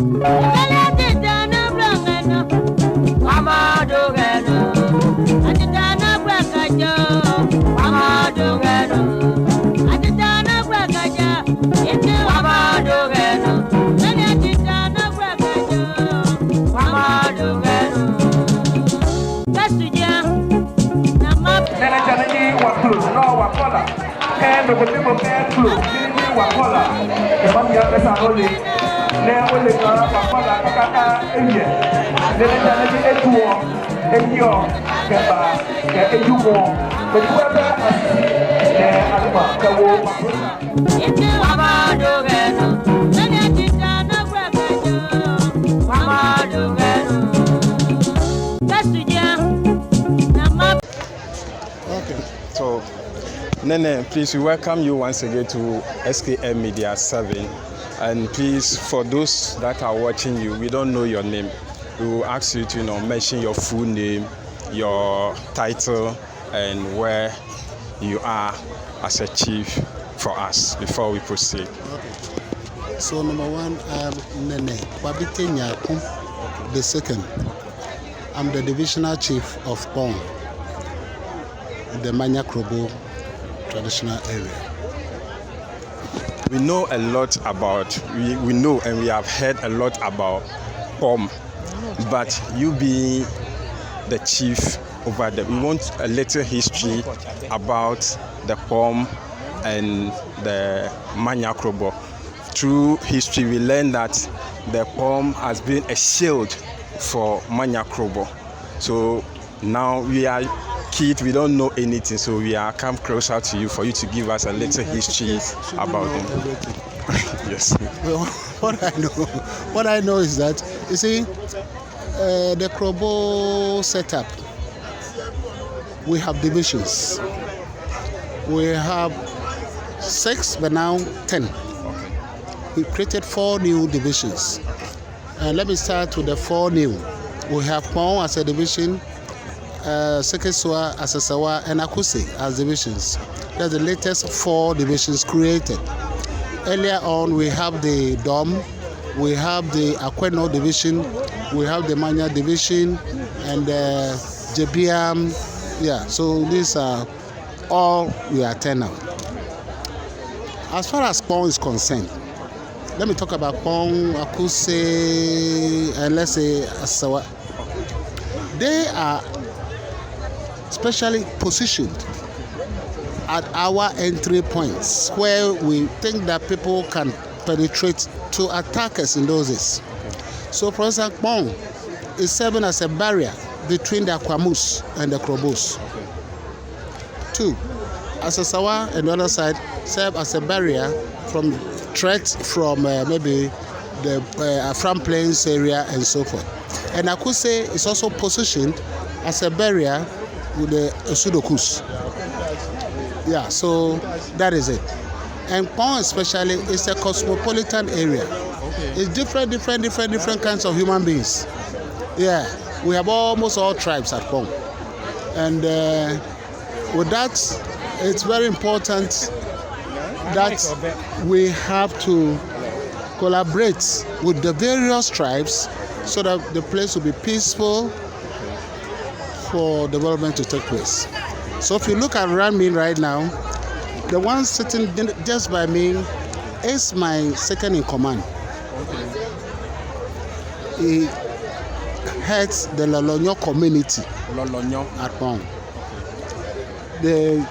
So, Nene, please, we welcome you once again to S.K.M Media 7. And please, for those that are watching you, we don't know your name. We will ask you to mention your full name, your title, and where you are as a chief for us before we proceed. Okay. So, number one, I'm Nene Kpabitey Nyarko II. I'm the divisional chief of Kpong, the Manya Krobo traditional area. We know a lot about, we know and we have heard a lot about Kpong, but you being the chief over there, we want a little history about the Kpong and the Manya Krobo. Through history, we learned that the Kpong has been a shield for Manya Krobo. So now we are kids, we don't know anything, so we are come closer to you for you to give us a little history about them. Yes. Well, what I know is that, you see, the Krobo setup, we have divisions. We have 6, but now 10. Okay. We created 4 new divisions. Let me start with the 4 new. We have Kpong as a division, Sekesua, Asasawa, and Akuse as divisions. That's the latest 4 divisions created. Earlier on, we have the Dom, we have the Aqueno division, we have the Manya division, and the JBM. Yeah, so these are all we are 10 now. As far as Kpong is concerned, let me talk about Kpong, Akuse, and let's say Asasawa. They are specially positioned at our entry points where we think that people can penetrate to attack us in those days. So, for instance, Kpong is serving as a barrier between the Akwamus and the Krobos. 2, Asasawa and the other side serve as a barrier from threats from maybe the Afram Plains area and so forth. And Akuse is also positioned as a barrier with the Sudokus. Yeah, so that is it. And Kpong especially is a cosmopolitan area. It's different kinds of human beings. Yeah, we have almost all tribes at Kpong. And with that, it's very important that we have to collaborate with the various tribes so that the place will be peaceful for development to take place. So if you look around me right now, the one sitting just by me is my second in command. He heads the Lolonyo community at Kpong. The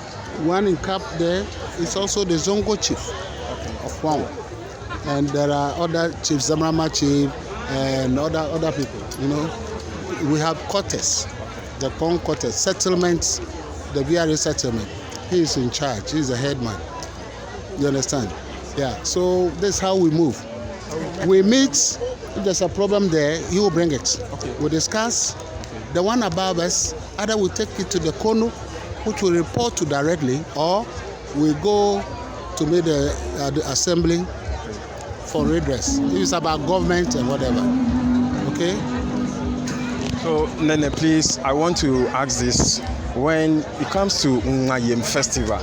one in cap there is also the Zongo chief of Kpong. And there are other chiefs, Zamrama chief, and other people, We have quarters, the Kpong quarters, settlements, the VRA settlement. He is in charge, he is the head man. You understand? Yeah, so this is how we move. We meet, if there's a problem there, he will bring it. Okay. We discuss. The one above us, either we take it to the Kono, which we report to directly, or we go to make the assembly for redress. It's about government and whatever. Okay? So, Nene, please, I want to ask this. When it comes to Ngayem Festival,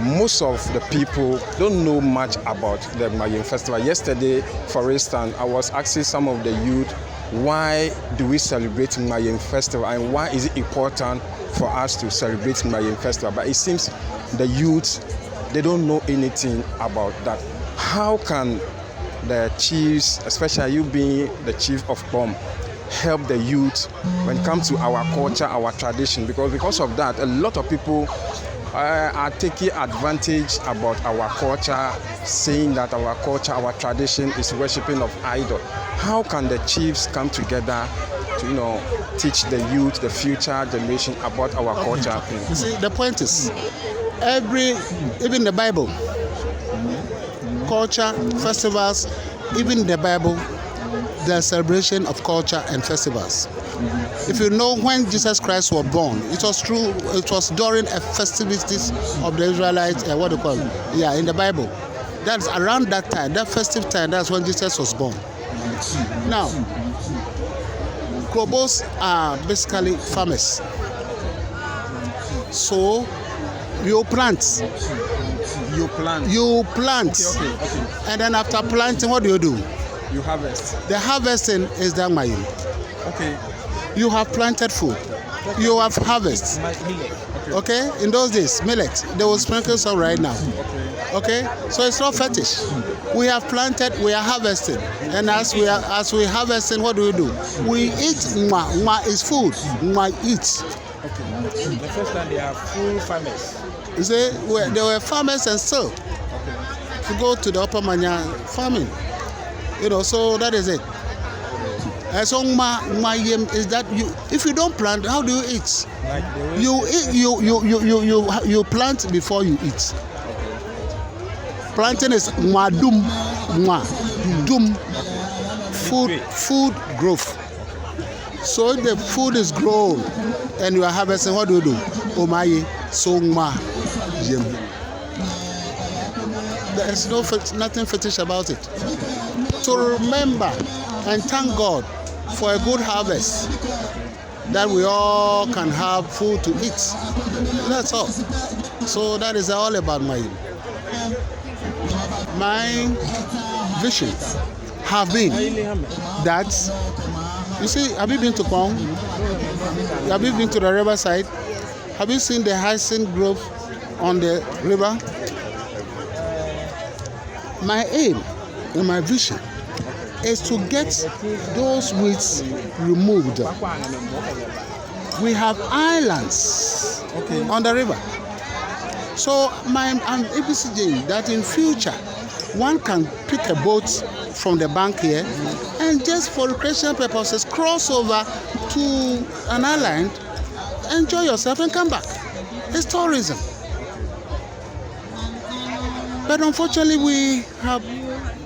most of the people don't know much about the Mayen Festival. Yesterday, for instance, I was asking some of the youth, why do we celebrate Mayen Festival and why is it important for us to celebrate Mayen Festival? But it seems the youth, they don't know anything about that. How can the chiefs, especially you being the chief of Kpong, help the youth when it comes to our culture, our tradition? Because of that, a lot of people are taking advantage about our culture, saying that our culture, our tradition is worshiping of idol. How can the chiefs come together to, teach the youth, the future generation about our culture? You see, the point is, even the Bible, culture, festivals, even the Bible, the celebration of culture and festivals. If you know when Jesus Christ was born, it was during a festivities of the Israelites, in the Bible. That's around that time, that festive time, that's when Jesus was born. Now, Krobos are basically farmers. So, you plant. Okay. And then after planting, what do? You harvest. The harvesting is done Mayen. Okay. You have planted food. You have harvest. Okay? In those days, millet. They will sprinkle some right now. Okay? So it's not fetish. We have planted, we are harvesting. And as we harvesting, what do? We eat mwa. Mwa is food. Mwa eats. Okay. The first time they are full farmers. You see, they were farmers and still. To go to the Upper Manya farming. So that is it. And so Mayem is that if you don't plant, how do you eat? You plant before you eat. Planting is dum, food growth. So if the food is grown and you are harvesting, what do? Omaye, so yem. There is nothing fetish about it. To remember and thank God for a good harvest, that we all can have food to eat. That's all. So that is all about my vision have been that, you see, have you been to Kpong? Have you been to the riverside? Have you seen the hyacinth grove on the river? My aim and my vision is to get those weeds removed. We have islands on the river. So I'm envisaging that in future, one can pick a boat from the bank here and just for recreational purposes cross over to an island, enjoy yourself and come back. It's tourism. But unfortunately, we have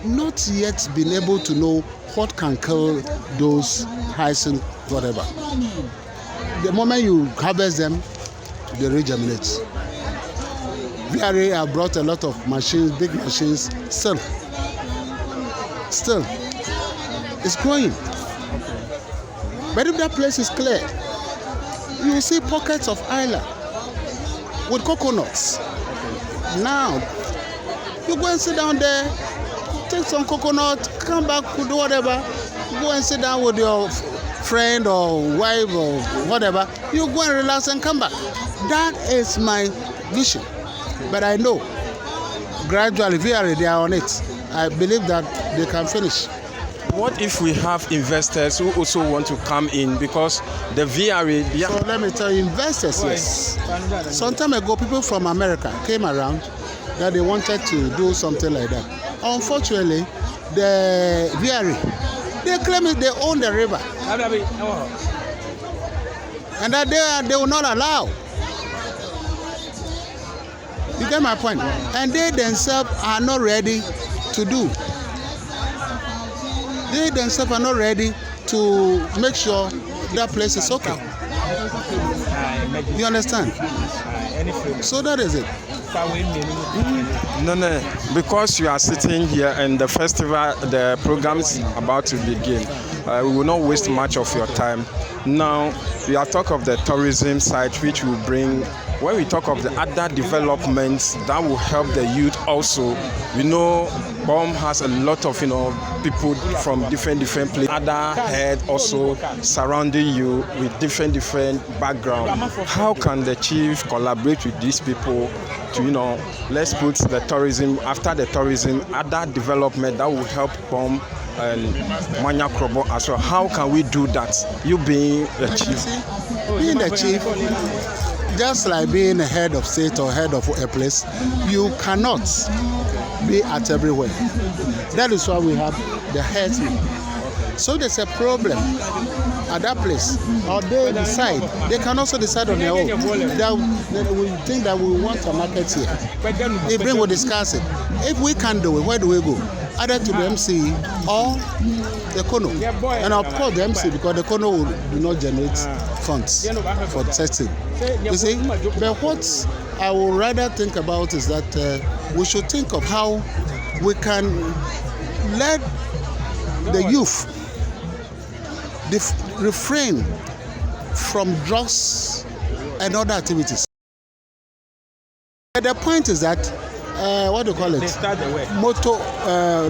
not yet been able to know what can kill those hyacinth, whatever. The moment you harvest them, they regenerate. VRA have brought a lot of machines, big machines, still, it's growing. But if that place is clear, you will see pockets of island with coconuts. Now, you go and sit down there, take some coconut, come back, do whatever, go and sit down with your friend or wife or whatever, you go and relax and come back. That is my vision. But I know, gradually, they are on it. I believe that they can finish. What if we have investors who also want to come in because the VRA... So let me tell you, investors, yes. Some time ago, people from America came around that they wanted to do something like that. Unfortunately, the VRA, they claim they own the river. And that they will not allow. You get my point? And they themselves are not ready to do. They themselves are not ready to make sure that place is okay. You understand? So that is it. No, because you are sitting here and the festival, the program is about to begin. We will not waste much of your time. Now, we are talking of the tourism side, which will bring when we talk of the other developments that will help the youth also, we know Kpong has a lot of people from different places, other head also surrounding you with different background. How can the chief collaborate with these people to let's put the tourism, after the tourism, other development that will help Kpong and Manya Krobo as well? How can we do that? You being the chief. Being the chief, just like being a head of state or head of a place, you cannot be at everywhere. That is why we have the headsman. So there's a problem at that place, or they decide. They can also decide on their own. They will think that we want a market here. If we will discuss it. If we can't do it, where do we go? Either to the MC or the Kono. And of course the MC, because the Kono will not generate funds for testing. You see, but what I would rather think about is that we should think of how we can let the youth refrain from drugs and other activities. The point is that what do you call it? They start the way.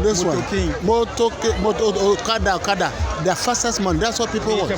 This Moto one. King. Okada. The fastest money. That's what people want.